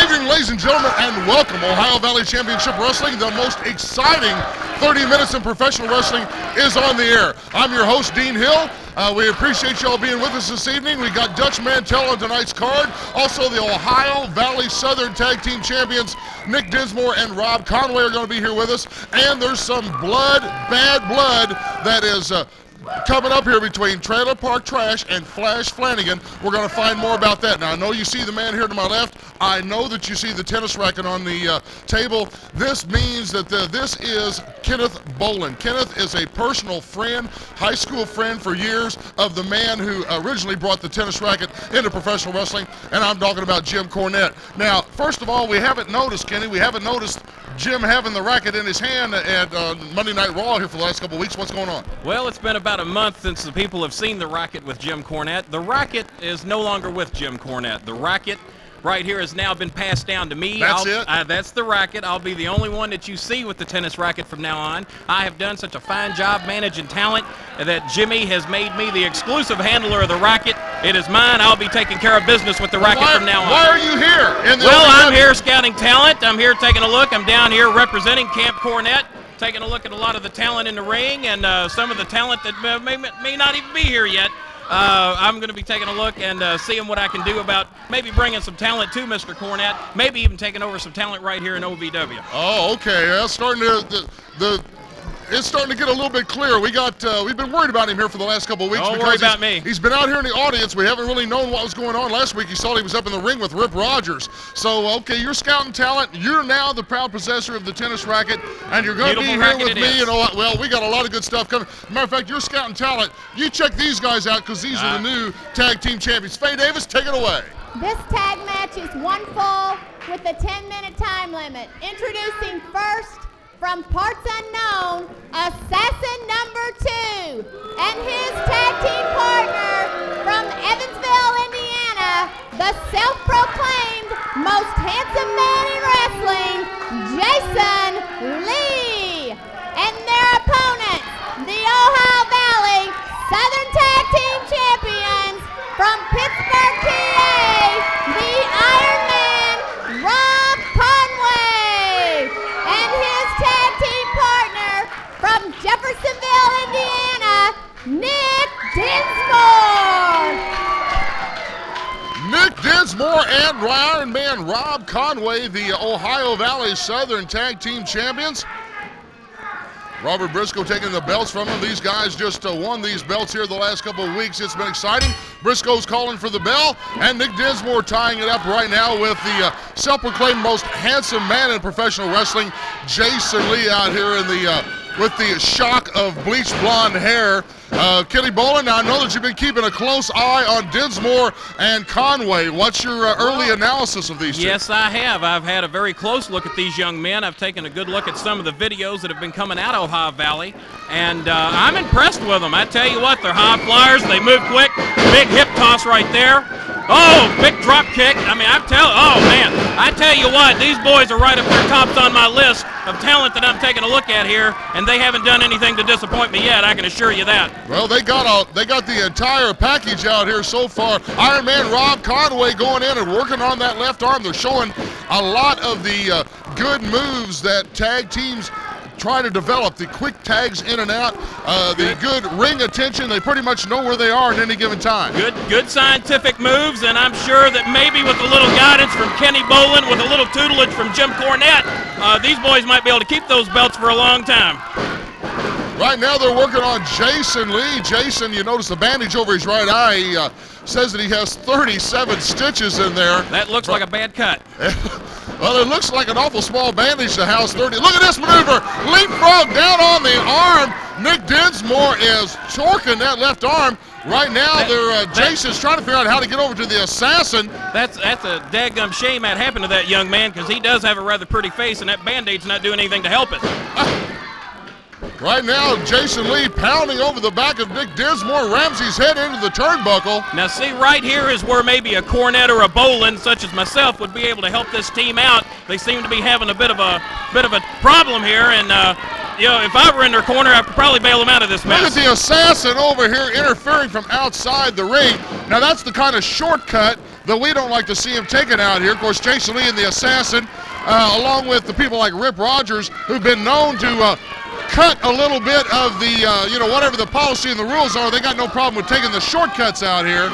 evening, ladies and gentlemen, and welcome. Ohio Valley Championship Wrestling, the most exciting 30 minutes in professional wrestling is on the air. I'm your host, Dean Hill. We appreciate y'all being with us this evening. We got Dutch Mantel on tonight's card. Also, the Ohio Valley Southern Tag Team Champions, Nick Dinsmore and Rob Conway, are going to be here with us. And there's some bad blood that is coming up here between Trailer Park Trash and Flash Flanagan. We're going to find more about that. Now, I know you see the man here to my left. I know that you see the tennis racket on the table. This means that this is Kenneth Bolin. Kenneth is a personal friend, high school friend for years of the man who originally brought the tennis racket into professional wrestling, and I'm talking about Jim Cornette. Now, first of all, we haven't noticed, Kenny, Jim having the racket in his hand at Monday Night Raw here for the last couple of weeks. What's going on? Well, it's been about a month since the people have seen the racket with Jim Cornette. The racket is no longer with Jim Cornette. The racket right here has now been passed down to me. That's the racket. I'll be the only one that you see with the tennis racket from now on. I have done such a fine job managing talent that Jimmy has made me the exclusive handler of the racket. It is mine. I'll be taking care of business with the racket from now on. Why are you here? I'm here scouting talent. I'm here taking a look. I'm down here representing Camp Cornette, taking a look at a lot of the talent in the ring and some of the talent that may not even be here yet. I'm going to be taking a look and seeing what I can do about maybe bringing some talent to Mr. Cornette, maybe even taking over some talent right here in OVW. Oh, okay. That's starting to it's starting to get a little bit clearer. We've been worried about him here for the last couple of weeks. Don't worry about me. He's been out here in the audience. We haven't really known what was going on. Last week you saw he was up in the ring with Rip Rogers. So, okay, you're scouting talent. You're now the proud possessor of the tennis racket, and you're going to be here with me. Well, we got a lot of good stuff coming. Matter of fact, you're scouting talent. You check these guys out because these are the new tag team champions. Faye Davis, take it away. This tag match is one fall with a 10-minute time limit. Introducing first, from parts unknown, Assassin #2 and his tag team partner from Evansville, Indiana, the self-proclaimed most handsome man in wrestling, Jason Lee. And their opponents, the Ohio Valley Southern Tag Team Champions from Pittsburgh, PA, the Ironman, Rob Conway, and his tag team partner from Jeffersonville, Indiana, Nick Dinsmore. Nick Dinsmore and Ironman Rob Conway, the Ohio Valley Southern Tag Team Champions. Robert Briscoe taking the belts from him. These guys just won these belts here the last couple of weeks. It's been exciting. Briscoe's calling for the bell, and Nick Dinsmore tying it up right now with the self-proclaimed most handsome man in professional wrestling, Jason Lee, out here in the with the shock of bleached blonde hair. Kenny Bolin, now I know that you've been keeping a close eye on Dinsmore and Conway. What's your early analysis of these two? Yes, I have. I've had a very close look at these young men. I've taken a good look at some of the videos that have been coming out of Ohio Valley, and I'm impressed with them. I tell you what, they're high flyers. They move quick. Big hip toss right there. Oh, big drop kick. I tell you what, these boys are right up there tops on my list of talent that I'm taking a look at here, and they haven't done anything to disappoint me yet, I can assure you that. Well, they got the entire package out here so far. Ironman Rob Conway going in and working on that left arm. They're showing a lot of the good moves that tag teams try to develop, the quick tags in and out, the good ring attention. They pretty much know where they are at any given time. Good scientific moves, and I'm sure that maybe with a little guidance from Kenny Bolin, with a little tutelage from Jim Cornette, these boys might be able to keep those belts for a long time. Right now they're working on Jason Lee. Jason, you notice the bandage over his right eye. He says that he has 37 stitches in there. That looks like a bad cut. Well, it looks like an awful small bandage to house 30. Look at this maneuver. Leapfrog down on the arm. Nick Dinsmore is torquing that left arm. Right now, Jason's trying to figure out how to get over to the assassin. That's a daggum shame that happened to that young man, because he does have a rather pretty face, and that Band-Aid's not doing anything to help it. Right now, Jason Lee pounding over the back of Nick Dinsmore, rams his head into the turnbuckle. Now see, right here is where maybe a Cornette or a Bolin, such as myself, would be able to help this team out. They seem to be having a bit of a problem here, and you know, if I were in their corner, I could probably bail them out of this mess. Look at the assassin over here interfering from outside the ring. Now that's the kind of shortcut that we don't like to see him taken out here. Of course, Jason Lee and the Assassin, along with the people like Rip Rogers, who've been known to cut a little bit of the, whatever the policy and the rules are. They got no problem with taking the shortcuts out here.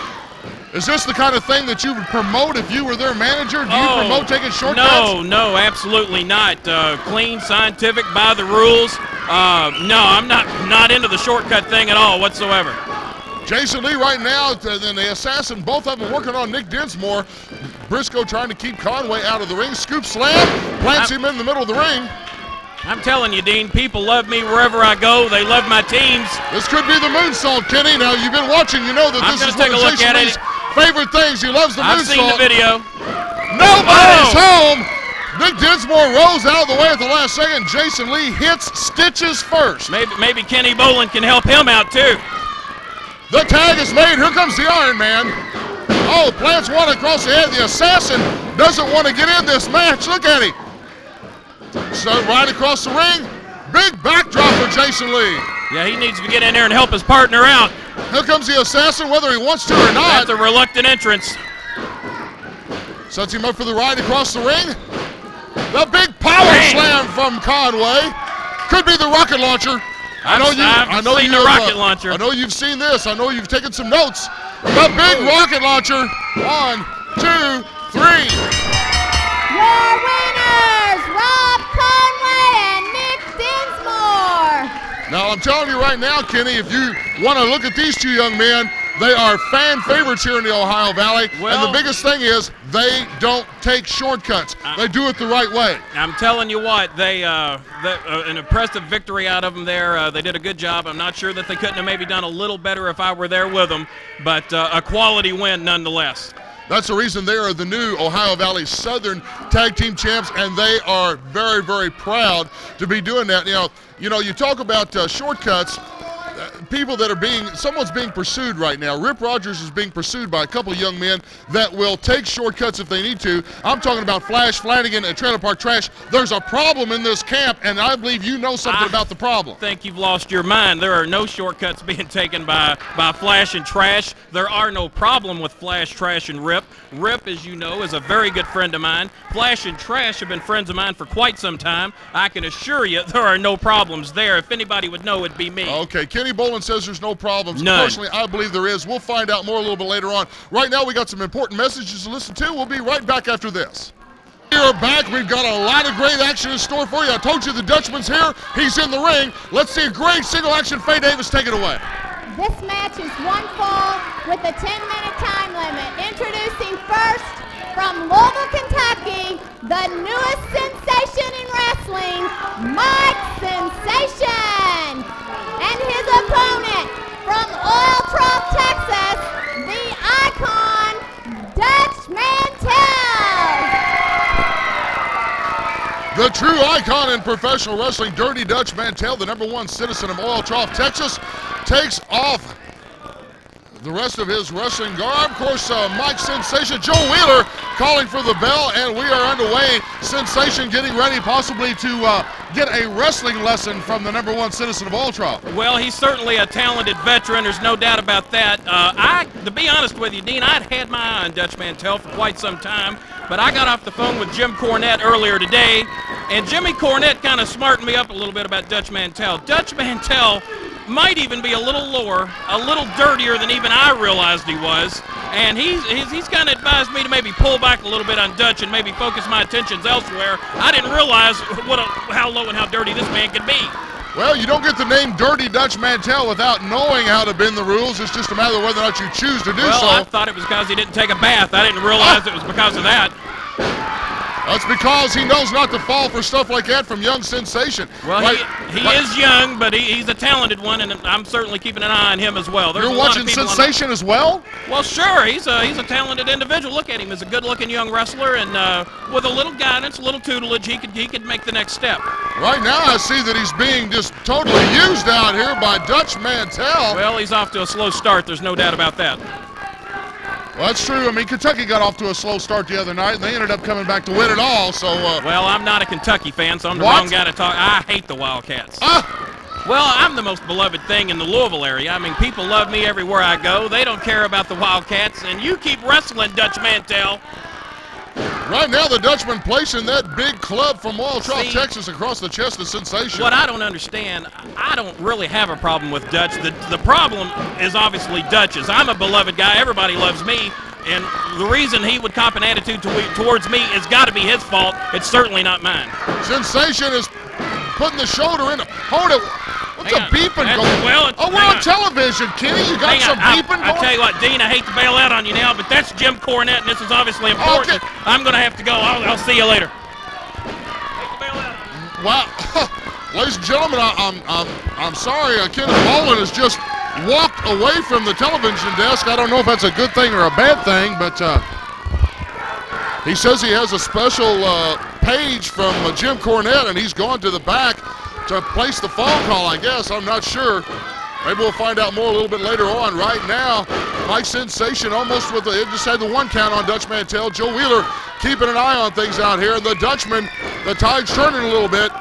Is this the kind of thing that you would promote if you were their manager? Do you promote taking shortcuts? No, absolutely not. Clean, scientific, by the rules. No, I'm not into the shortcut thing at all whatsoever. Jason Lee right now and the Assassin, both of them working on Nick Dinsmore. Briscoe trying to keep Conway out of the ring. Scoop slam, plants him in the middle of the ring. I'm telling you, Dean, people love me wherever I go. They love my teams. This could be the moonsault, Kenny. Now, you've been watching. You know that this is one of Jason Lee's favorite things. He loves the moonsault. I've seen the video. Nobody's home. Nick Dinsmore rolls out of the way at the last second. Jason Lee hits stitches first. Maybe Kenny Bolin can help him out, too. The tag is made. Here comes the Ironman. Oh, plants one across the head. The Assassin doesn't want to get in this match. Look at him. So right across the ring, big backdrop for Jason Lee. Yeah, he needs to get in there and help his partner out. Here comes the Assassin, whether he wants to or not. That's a reluctant entrance. Sets him up for the ride across the ring. The big power slam from Conway. Could be the rocket launcher. I know you've seen this. I know you've taken some notes. The big rocket launcher. 1, 2, 3. Your winners, Rob Conway and Nick Dinsmore. Now, I'm telling you right now, Kenny, if you want to look at these two young men, they are fan favorites here in the Ohio Valley. And the biggest thing is they don't take shortcuts. They do it the right way. I'm telling you what, an impressive victory out of them there. They did a good job. I'm not sure that they couldn't have maybe done a little better if I were there with them, but a quality win nonetheless. That's the reason they are the new Ohio Valley Southern Tag Team Champs, and they are very, very proud to be doing that. You know, you talk about shortcuts. People that are someone's being pursued right now. Rip Rogers is being pursued by a couple of young men that will take shortcuts if they need to. I'm talking about Flanagan and Trailer Park Trash. There's a problem in this camp, and I believe you know something about the problem. I think you've lost your mind. There are no shortcuts being taken by Flash and Trash. There are no problem with Flash, Trash, and Rip. Rip, as you know, is a very good friend of mine. Flash and Trash have been friends of mine for quite some time. I can assure you there are no problems there. If anybody would know, it'd be me. Okay, Kenny Bolin says there's no problems. None. Personally, I believe there is. We'll find out more a little bit later on. Right now, we got some important messages to listen to. We'll be right back after this. We're back. We've got a lot of great action in store for you. I told you the Dutchman's here. He's in the ring. Let's see a great single action. Faye Davis, take it away. This match is one fall with a 10-minute time limit. Introducing first from Louisville, Kentucky, the newest sensation in wrestling, Mike Sensation. And his opponent from Oil Trough, Texas, the icon, Dutch Mantel. The true icon in professional wrestling, Dirty Dutch Mantel, the #1 citizen of Oil Trough, Texas, takes off the rest of his wrestling garb. Of course, Mike Sensation, Joe Wheeler calling for the bell, and we are underway. Sensation getting ready possibly to get a wrestling lesson from the #1 citizen of Oil Trough. Well, he's certainly a talented veteran. There's no doubt about that. To be honest with you, Dean, I'd had my eye on Dutch Mantel for quite some time, but I got off the phone with Jim Cornette earlier today, and Jimmy Cornette kind of smartened me up a little bit about Dutch Mantel. Dutch Mantel might even be a little lower, a little dirtier than even I realized he was. And he's kind of advised me to maybe pull back a little bit on Dutch and maybe focus my attentions elsewhere. I didn't realize how low and how dirty this man could be. Well, you don't get the name Dirty Dutch Mantel without knowing how to bend the rules. It's just a matter of whether or not you choose to do so. Well, I thought it was because he didn't take a bath. I didn't realize it was because of that. That's because he knows not to fall for stuff like that from young Sensation. Well, he is young, but he's a talented one, and I'm certainly keeping an eye on him as well. You're watching Sensation as well? Well, sure. He's a talented individual. Look at him. He's a good-looking young wrestler, and with a little guidance, a little tutelage, he could make the next step. Right now, I see that he's being just totally used out here by Dutch Mantel. Well, he's off to a slow start. There's no doubt about that. Well, that's true. I mean, Kentucky got off to a slow start the other night, and they ended up coming back to win it all. So, well, I'm not a Kentucky fan, so I'm the wrong guy to talk. I hate the Wildcats. Well, I'm the most beloved thing in the Louisville area. I mean, people love me everywhere I go. They don't care about the Wildcats, and you keep wrestling, Dutch Mantel. Right now, the Dutchman placing that big club from Oil Trough, Texas, across the chest of Sensation. What I don't understand, I don't really have a problem with Dutch. The problem is obviously Dutch's. I'm a beloved guy. Everybody loves me. And the reason he would cop an attitude towards me has got to be his fault. It's certainly not mine. Sensation is putting the shoulder in. Hold it. What's a beeping going on? Well, oh, we're on television, Kenny. You got some beeping going on? I tell you what, Dean, I hate to bail out on you now, but that's Jim Cornette, and this is obviously important. Okay. I'm going to have to go. I'll see you later. Wow. Ladies and gentlemen, I'm sorry. Kenny Bolin has just walked away from the television desk. I don't know if that's a good thing or a bad thing, but he says he has a special page from Jim Cornette, and he's gone to the back to place the phone call, I guess. I'm not sure. Maybe we'll find out more a little bit later on. Right now, Mike Sensation almost with it just had the one count on Dutch Mantel. Joe Wheeler keeping an eye on things out here. And the Dutchman, the tide's turning a little bit.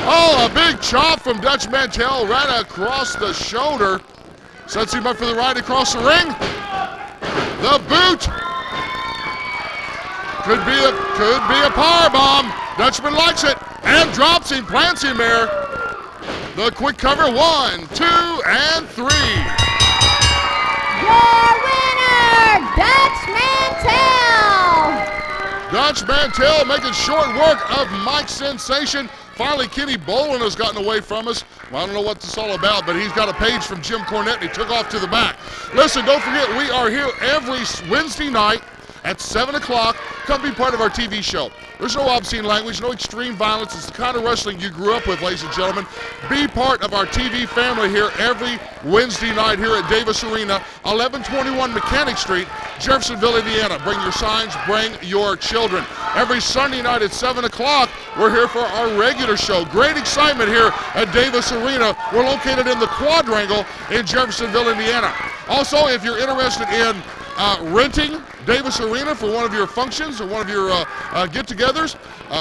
Oh, a big chop from Dutch Mantel right across the shoulder. Sets him up for the ride across the ring. The boot. Could be a power bomb. Dutchman likes it and drops him, plants him there. The quick cover, 1, 2, and 3. Your winner, Dutch Mantel. Dutch Mantel making short work of Mike Sensation. Finally, Kenny Bolin has gotten away from us. Well, I don't know what this is all about, but he's got a page from Jim Cornette, and he took off to the back. Listen, don't forget, we are here every Wednesday night at 7 o'clock. Come be part of our TV show. There's no obscene language, no extreme violence. It's the kind of wrestling you grew up with, ladies and gentlemen. Be part of our TV family here every Wednesday night here at Davis Arena, 1121 Mechanic Street, Jeffersonville, Indiana. Bring your signs, bring your children. Every Sunday night at 7 o'clock, we're here for our regular show. Great excitement here at Davis Arena. We're located in the Quadrangle in Jeffersonville, Indiana. Also, if you're interested in renting Davis Arena for one of your functions or one of your get-togethers,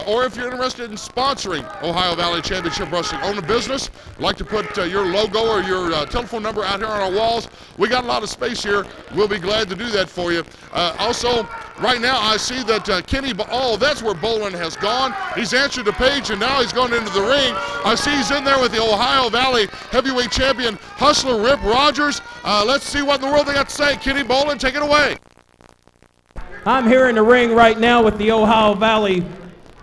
or if you're interested in sponsoring Ohio Valley Championship Wrestling, own a business, like to put your logo or your telephone number out here on our walls, we got a lot of space here. We'll be glad to do that for you. Also, right now I see that that's where Bolin has gone. He's answered the page, and now he's gone into the ring. I see he's in there with the Ohio Valley Heavyweight Champion Hustler Rip Rogers. Let's see what in the world they got to say. Kenny Bolin, take it away. I'm here in the ring right now with the Ohio Valley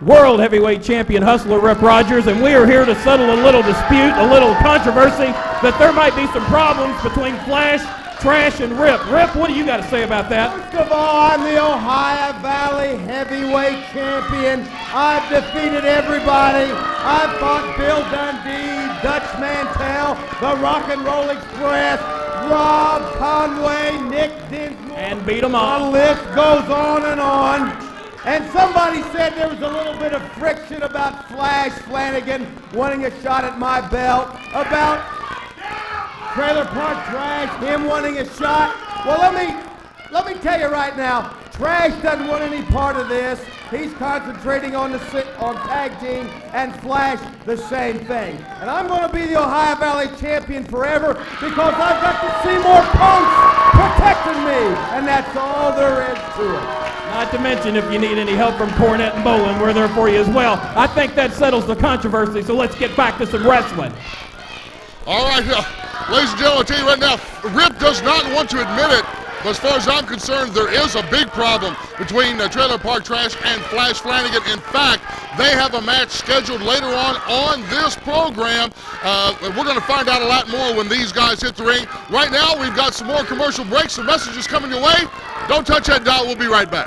World Heavyweight Champion Hustler Rip Rogers, and we are here to settle a little dispute, a little controversy, that there might be some problems between Flash, Trash, and Rip. Rip, what do you got to say about that? First of all, I'm the Ohio Valley Heavyweight Champion. I've defeated everybody. I've fought Bill Dundee, Dutch Mantel, the Rock and Roll Express, Rob, Conway, Nick Dinsmore. And beat them all. The list goes on and on. And somebody said there was a little bit of friction about Flanagan wanting a shot at my belt, about Trailer Park Trash, him wanting a shot. Well, let me tell you right now, Trash doesn't want any part of this. He's concentrating on tag team, and Flash the same thing. And I'm going to be the Ohio Valley champion forever because I've got to see more punks protecting me, and that's all there is to it. Not to mention, if you need any help from Cornette and Bolin, we're there for you as well. I think that settles the controversy, so let's get back to some wrestling. All right, ladies and gentlemen, I'll tell you right now, Rip does not want to admit it, but as far as I'm concerned, there is a big problem between Trailer Park Trash and Flash Flanagan. In fact, they have a match scheduled later on this program. We're going to find out a lot more when these guys hit the ring. Right now, we've got some more commercial breaks, some messages coming your way. Don't touch that dial. We'll be right back.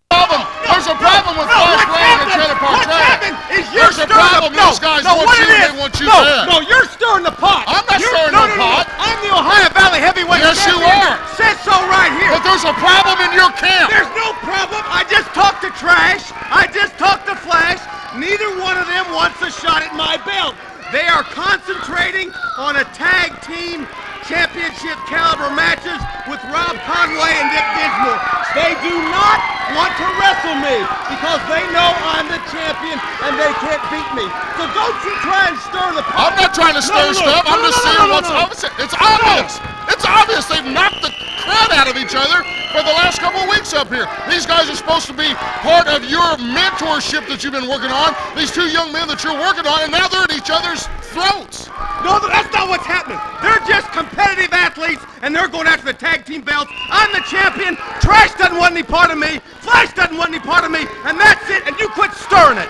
There's a problem with Flash Flanagan and Trailer Park Trash. What's happened is you're There's a problem. These guys want you and they want you bad. No, you're stirring the pot. I'm not stirring the pot. I'm the Ohio Valley Heavyweight Yes, you Champion. are. Said so right here. But there's a problem in your camp. There's no problem. I just talked to Trash. I just talked to Flash. Neither one of them wants a shot at my belt. They are concentrating on a tag team championship caliber matches with Rob Conway and Dick Dinsmore. They do not want to wrestle me because they know I'm the champion and they can't beat me. So don't you try and stir the pot. I'm not trying to stir stuff. I'm just saying what's obvious. It's obvious. It's obvious they've knocked the crap out of each other for the last couple of weeks up here. These guys are supposed to be part of your mentorship that you've been working on. These two young men that you're working on, and now they're at each other's throats. No, that's not what's happening. They're just competitive athletes, and they're going after the tag team belts. I'm the champion. Trash doesn't want any part of me. Flash doesn't want any part of me, and that's it, and you quit stirring it.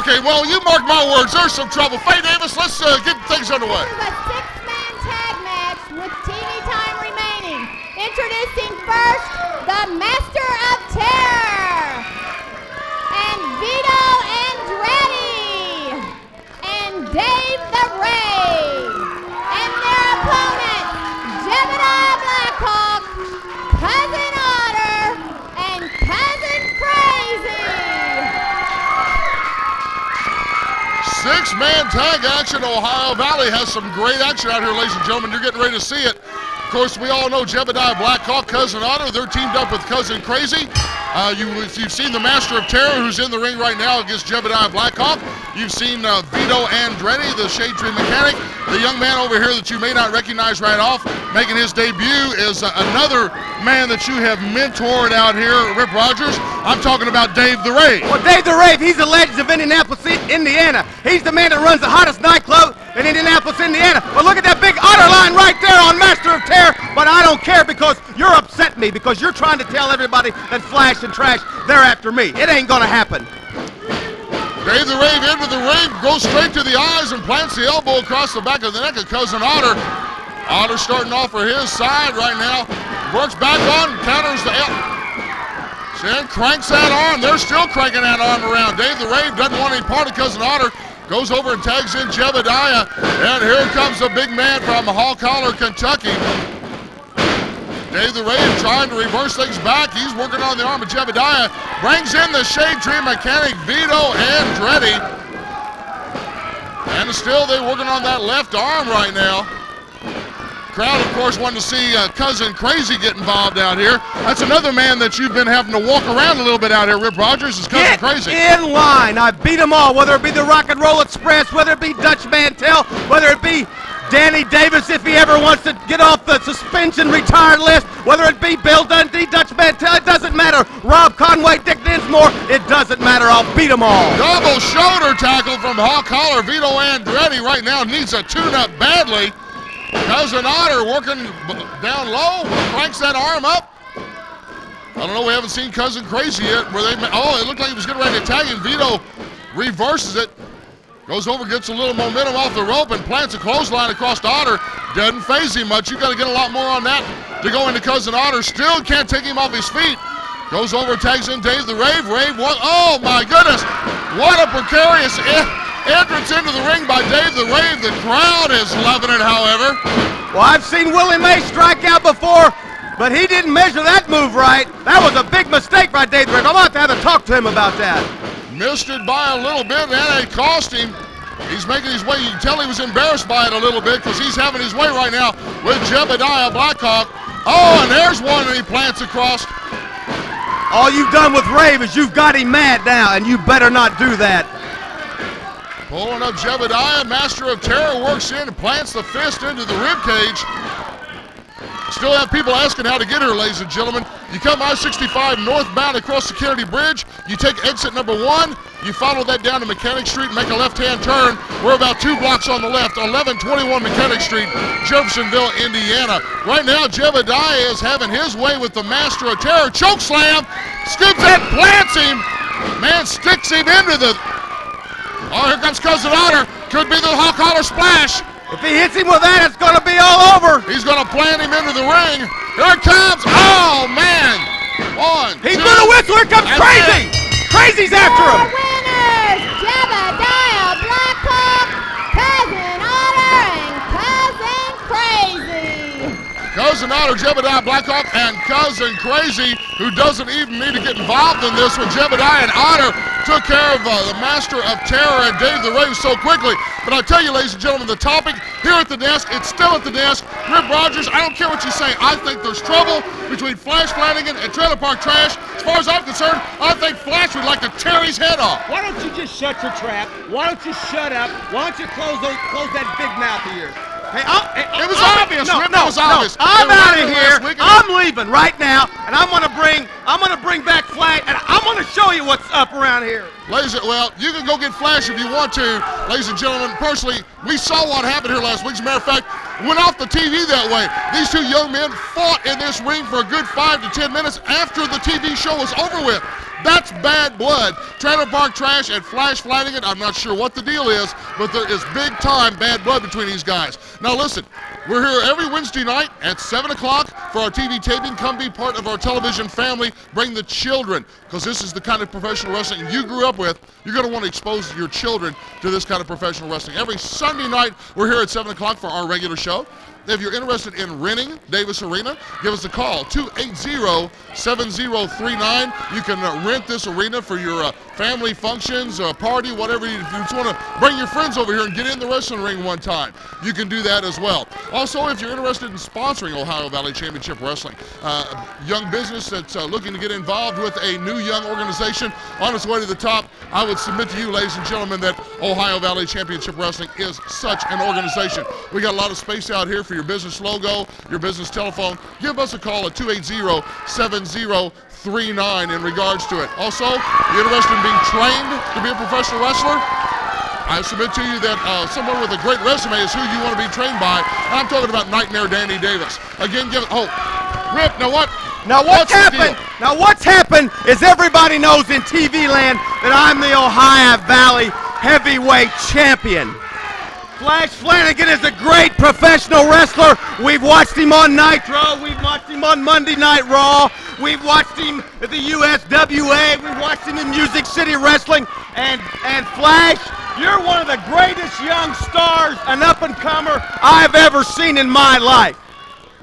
Okay, well, you mark my words. There's some trouble. Faye Davis, let's get things underway. This is a six-man tag match with TV time remaining. Introducing first, the Master of Terror, and Vito Andretti, and Dave the Rave, and their opponents, Jebediah Blackhawk, Kousin Otter, and Kousin Krazy. Six-man tag action. Ohio Valley has some great action out here, ladies and gentlemen. You're getting ready to see it. Of course, we all know Jebediah Blackhawk, Kousin Otter. They're teamed up with Kousin Krazy. You've seen the Master of Terror, who's in the ring right now against Jebediah Blackhawk. You've seen Vito Andretti, the Shade Tree mechanic. The young man over here that you may not recognize right off, making his debut, is another man that you have mentored out here, Rip Rogers. I'm talking about Dave the Rave. Well, Dave the Rave, he's the legend of Indianapolis, Indiana. He's the man that runs the hottest nightclub in Indianapolis, Indiana. But look at that big Otter line right there on Master of Terror. But I don't care because you're upset me because you're trying to tell everybody that Flash and Trash, they're after me. It ain't gonna happen. Dave the Rave into the ring, goes straight to the eyes and plants the elbow across the back of the neck of Kousin Otter. Otter starting off for his side right now. Works back on, counters the then cranks that arm. They're still cranking that arm around. Dave the Rave doesn't want any part of Kousin Otter. Goes over and tags in Jebediah. And here comes the big man from Hall Collar, Kentucky. Dave the Rave trying to reverse things back. He's working on the arm of Jebediah. Brings in the Shade Tree mechanic, Vito Andretti. And still they're working on that left arm right now. Crowd, of course, wanted to see Kousin Krazy get involved out here. That's another man that you've been having to walk around a little bit out here, Rip Rogers, is Kousin Krazy. In line. I beat them all, whether it be the Rock and Roll Express, whether it be Dutch Mantel, whether it be Danny Davis if he ever wants to get off the suspension retired list, whether it be Bill Dundee, Dutch Mantel, it doesn't matter. Rob Conway, Dick Dinsmore, it doesn't matter. I'll beat them all. Double shoulder tackle from Hall Collar. Vito Andretti right now needs a tune-up badly. Kousin Otter working down low, cranks that arm up. I don't know, we haven't seen Kousin Krazy yet. It looked like he was getting ready to tag him. Vito reverses it, goes over, gets a little momentum off the rope, and plants a clothesline across Otter. Doesn't phase him much. You got to get a lot more on that to go into Kousin Otter. Still can't take him off his feet. Goes over, tags in Dave the Rave. Oh my goodness, what a precarious entrance into the ring by Dave the Rave. The crowd is loving it, however. Well, I've seen Willie May strike out before, but he didn't measure that move right. That was a big mistake by Dave the Rave. I'm about to have to talk to him about that. Missed it by a little bit, and it cost him. He's making his way. You can tell he was embarrassed by it a little bit because he's having his way right now with Jebediah Blackhawk. Oh, and there's one that he plants across. All you've done with Rave is you've got him mad now, and you better not do that. Pulling up Jebediah, Master of Terror works in and plants the fist into the ribcage. Still have people asking how to get here, ladies and gentlemen. You come I-65 northbound across the Kennedy Bridge. You take exit number 1. You follow that down to Mechanic Street and make a left-hand turn. We're about 2 blocks on the left, 1121 Mechanic Street, Jeffersonville, Indiana. Right now, Jebediah is having his way with the Master of Terror. Choke slam, scoops it, plants him. Man sticks him into the... Oh, here comes Kousin Otter. Could be the Hall Collar splash. If he hits him with that, it's going to be all over. He's going to plant him into the ring. Here it comes. Oh, man. 1, 2. He's going to whistle. Here comes Krazy. Krazy's after him. The winners, Jebediah Blackhawk, Kousin Otter, and Kousin Krazy. Kousin Otter, Jebediah Blackhawk, and Kousin Krazy, who doesn't even need to get involved in this one. Jebediah and Otter took care of the Master of Terror and Dave the Rave so quickly. But I tell you, ladies and gentlemen, the topic here at the desk, it's still at the desk. Rip Rogers, I don't care what you say. I think there's trouble between Flash Flanagan and Trailer Park Trash. As far as I'm concerned, I think Flash would like to tear his head off. Why don't you just shut your trap? Why don't you shut up? Why don't you close that big mouth of yours? Hey, it was obvious. No, Rip, it was obvious. I'm out of here. Weekend. I'm leaving right now, and I'm gonna bring back Flash, and I'm gonna show you what's up around here. Well, you can go get Flash if you want to, ladies and gentlemen. Personally, we saw what happened here last week. As a matter of fact, went off the TV that way. These two young men fought in this ring for a good 5 to 10 minutes after the TV show was over with. That's bad blood. Trailer Park Trash and Flash Flanagan, I'm not sure what the deal is, but there is big time bad blood between these guys. Now listen, we're here every Wednesday night at 7 o'clock for our TV taping. Come be part of our television family. Bring the children, because this is the kind of professional wrestling you grew up with. You're going to want to expose your children to this kind of professional wrestling. Every Sunday night, we're here at 7 o'clock for our regular show. If you're interested in renting Davis Arena, give us a call, 280-7039. You can rent this arena for your family functions, party, whatever. If you just want to bring your friends over here and get in the wrestling ring one time, you can do that as well. Also, if you're interested in sponsoring Ohio Valley Championship Wrestling, young business that's looking to get involved with a new young organization on its way to the top, I would submit to you, ladies and gentlemen, that Ohio Valley Championship Wrestling is such an organization. We got a lot of space out here for your business logo, your business telephone. Give us a call at 280-7039 in regards to it. Also, you're interested in being trained to be a professional wrestler? I submit to you that someone with a great resume is who you want to be trained by. And I'm talking about Nightmare Danny Davis. Again, Rip, now what? Now what's happened? Now what's happened is everybody knows in TV land that I'm the Ohio Valley heavyweight champion. Flash Flanagan is a great professional wrestler. We've watched him on Nitro. We've watched him on Monday Night Raw. We've watched him at the USWA. We've watched him in Music City Wrestling. And Flash, you're one of the greatest young stars, an up-and-comer I've ever seen in my life.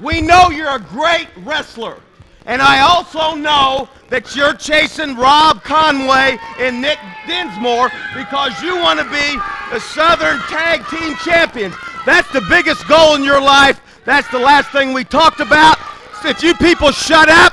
We know you're a great wrestler. And I also know that you're chasing Rob Conway and Nick Dinsmore because you want to be the Southern Tag Team Champions. That's the biggest goal in your life. That's the last thing we talked about. So if you people shut up,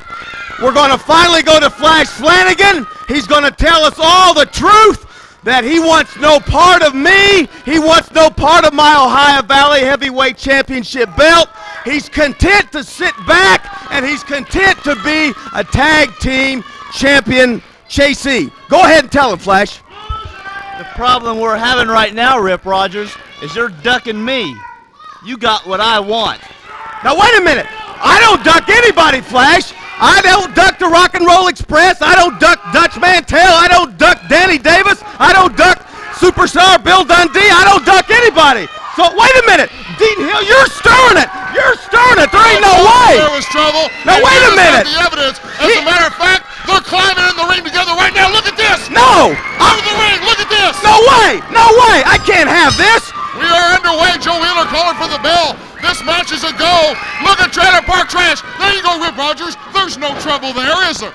we're going to finally go to Flash Flanagan. He's going to tell us all the truth, that he wants no part of me. He wants no part of my Ohio Valley Heavyweight Championship belt. He's content to sit back, and he's content to be a tag team champion chasee. Go ahead and tell him, Flash. The problem we're having right now, Rip Rogers, is you're ducking me. You got what I want. Now wait a minute. I don't duck anybody, Flash. I don't duck the Rock and Roll Express. I don't duck Dutch Mantel. I don't duck Danny Davis. I don't duck Superstar Bill Dundee. I don't duck anybody. So wait a minute. Dean Hill, you're stirring it. You're stirring it. There ain't no way. There was trouble. Now wait a minute. The evidence. As a matter of fact, they're climbing in the ring together right now. Look at this. No. Out of the ring. Look at this. No way. No way. I can't have this. We are underway. Joe Wheeler calling for the bell. This match is a go. Look at Trailer Park Trash. There you go, Rip Rogers. There's no trouble there, is there?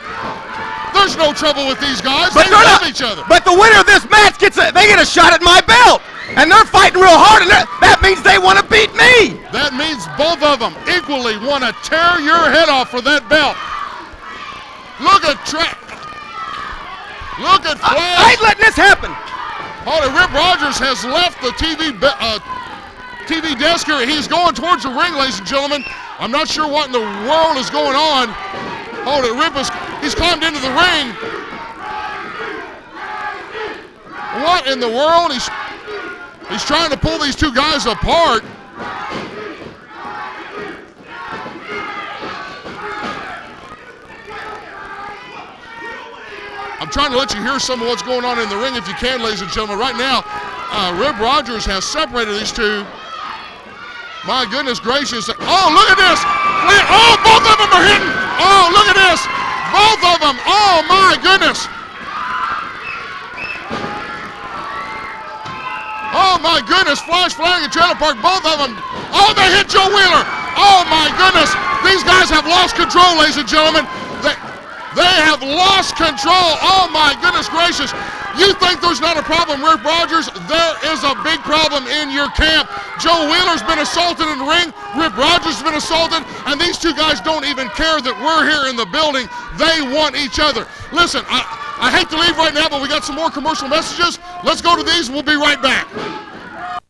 There's no trouble with these guys. They love each other. But the winner of this match get a shot at my belt. And they're fighting real hard, and that means they want to beat me. That means both of them equally want to tear your head off for that belt. Look at Flash. I ain't letting this happen. Hold it, Rip Rogers has left the TV desk here. He's going towards the ring, ladies and gentlemen. I'm not sure what in the world is going on. Hold it, he's climbed into the ring. What in the world? He's trying to pull these two guys apart. I'm trying to let you hear some of what's going on in the ring if you can, ladies and gentlemen. Right now, Rip Rogers has separated these two. My goodness gracious. Oh, look at this. Oh, both of them are hitting. Oh, look at this. Both of them. Oh, my goodness. Oh, my goodness. Flash Flanagan, Trailer Park, both of them. Oh, they hit Joe Wheeler. Oh, my goodness. These guys have lost control, ladies and gentlemen. They have lost control. Oh, my goodness gracious. You think there's not a problem, Rip Rogers? There is a big problem in your camp. Joe Wheeler's been assaulted in the ring. Rip Rogers has been assaulted. And these two guys don't even care that we're here in the building. They want each other. Listen, I hate to leave right now, but we got some more commercial messages. Let's go to these and we'll be right back.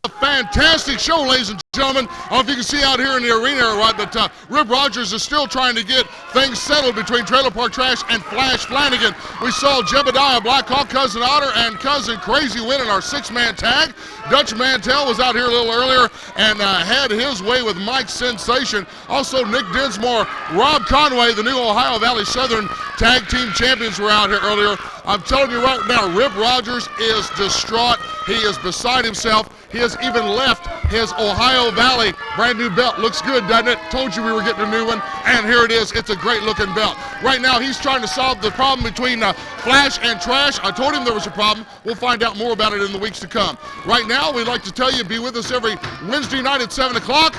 A fantastic show, ladies and gentlemen. I don't know if you can see out here in the arena or what, but Rip Rogers is still trying to get things settled between Trailer Park Trash and Flash Flanagan. We saw Jebediah, Blackhawk, Kousin, Otter, and Kousin Krazy win in our 6-man tag. Dutch Mantel was out here a little earlier and had his way with Mike Sensation. Also, Nick Dinsmore, Rob Conway, the new Ohio Valley Southern Tag Team Champions were out here earlier. I'm telling you right now, Rip Rogers is distraught. He is beside himself. He has even left his Ohio Valley brand new belt. Looks good, doesn't it? Told you we were getting a new one, and here it is. It's a great looking belt. Right now, he's trying to solve the problem between Flash and Trash. I told him there was a problem. We'll find out more about it in the weeks to come. Right now, we'd like to tell you, be with us every Wednesday night at 7 o'clock.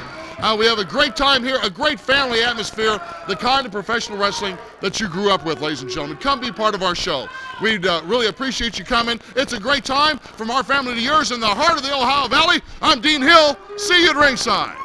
We have a great time here, a great family atmosphere, the kind of professional wrestling that you grew up with, ladies and gentlemen. Come be part of our show. We'd really appreciate you coming. It's a great time from our family to yours in the heart of the Ohio Valley. I'm Dean Hill. See you at ringside.